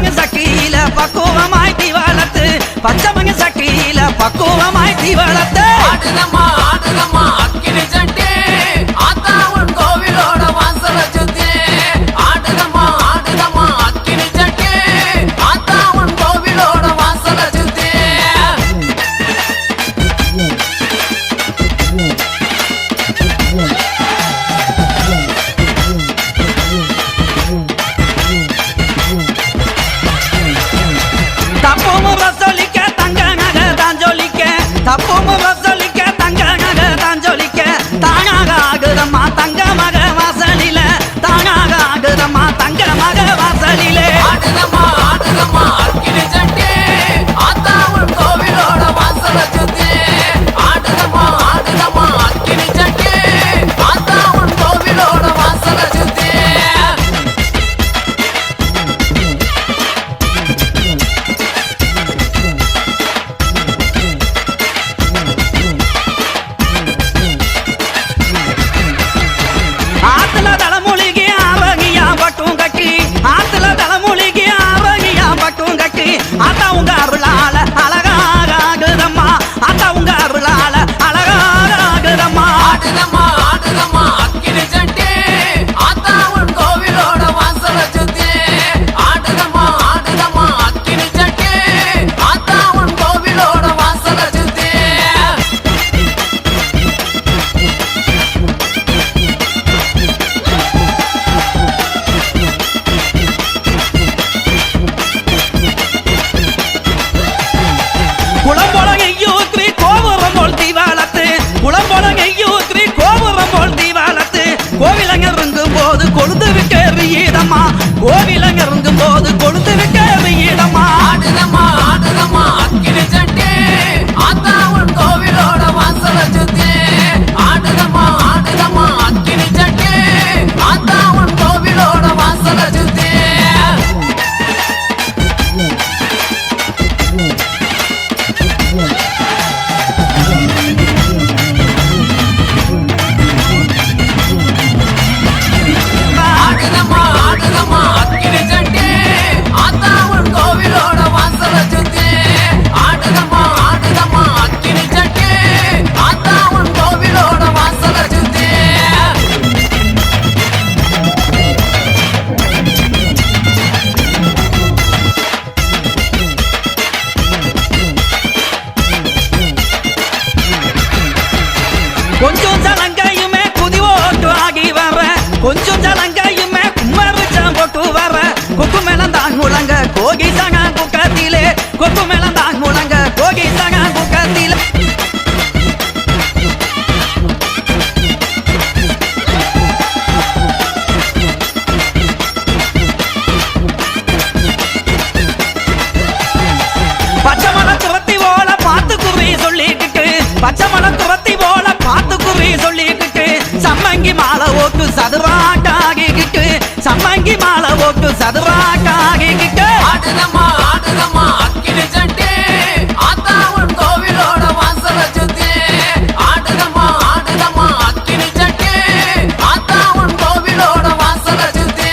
பச்சமங்க சட்டியில பக்குவமாய் தீ வளர்த்து பச்சமங்க சட்டியில பக்குவமாய் தீ வளர்த்து ஆடுதம்மா ஆடுதம்மா அக்கினி சட்டி ஆத்தா உன் கோவிலோட வாசல சுத்தி ஆடுதம்மா ஆடுதம்மா அக்கினி சட்டி ஆத்தா உன் கோவிலோட வாசல சுத்தி தப்பும் ரசலிக்க தங்க நகை தான் ஜொலிக்க தப்பும் ரசலிக்க தங்க நகை தான் ஜொலிக்க தானாக ஆகுதம்மா தங்க மக வாசலில தானாக ஆகுதம்மா தங்க மக வாசலிலே ஆடுதம்மா ஆடுதம்மா அக்கினி சட்டி ஆத்தா உன் கோவிலோட வாசல சுத்தி ஆடுதம்மா ஆடுதம்மா அக்கினி சட்டி ஆத்தா உன் கோவிலோட வாசல சுத்தி ஆத்துல தலைமொழிக்கு ஆவகியா பட்டும் கட்டி ஆத்துல தலைமொழிக்கு ஆவகியா பட்டும் கட்டி ஆத்தா உங்க அருளால அழகாக ஆகுதம்மா ஆத்தா உங்க அருளால அழகாக ஆகுதம்மா ஆடுதம்மா ஆடுதம்மா அக்கினி சட்டி ஆத்தா உன் கோவிலோட வாசல சுத்தி ஆடுதம்மா ஆடுதம்மா அக்கினி சட்டி ஆத்தா உன் கோவிலோட வாசல சுத்தி குளம்பொழகையூத்ரி கோபுரம் போல் தீ வளர்த்து குளம்பொழகையூத்ரி கோபுரம் போல் தீ வளர்த்து கோவிலங்க இருங்கும் போது கொழுந்து விட்டு எறியிடம்மா கோவிலங்க இருங்கும் போது கொழுந்து விட்டு எறியிடம்மா ஆடுதம்மா ஆடுதம்மா அக்கினி சட்டி ஆத்தா உன் கோவிலோட வாசல சுத்தி ஆடுதம்மா ஆடுதம்மா அக்கினி சட்டி ஆத்தா உன் கோவிலோட வாசல சுத்தி. ஆடுதம்மா ஆடுதம்மா அக்கினி சட்டி ஆத்தா உன் கோவிலோட வாசல சுத்தி ஆடுதம்மா ஆடுதம்மா அக்கினி சட்டி ஆத்தா உன் கோவிலோட வாசல சுத்தி. கொஞ்சம் ஜலங்கையுமே குதி ஓட்டு ஆகி வர கொஞ்சம் ஜலங்கையுமே கும்மரிச்சம் போட்டு வர கொக்கு மேலந்தான் முழங்க கோகி சங்க குக்கத்திலே கொக்கு மேலந்தான் முழங்க கோகி சங்க குக்கத்திலே பச்சைமலை துரத்தி போல பார்த்து குறி சொல்லிக்கிட்டு பச்சைமலை துரத்தி போல பார்த்து குறி சொல்லிக்கிட்டு சம்மங்கி மாலை ஓட்டு சதுராட்டாகிக்கிட்டு சம்மங்கி மாலை ஓட்டு சதுராட்டாகிக்கிட்டு ஆடுதம்மா ஆடுதம்மா அக்கினி சட்டி ஆத்தா உன் கோவிலோட வாசல சுத்தி ஆடுதம்மா ஆடுதம்மா அக்கினி சட்டி ஆத்தா உன் கோவிலோட வாசல சுத்தி.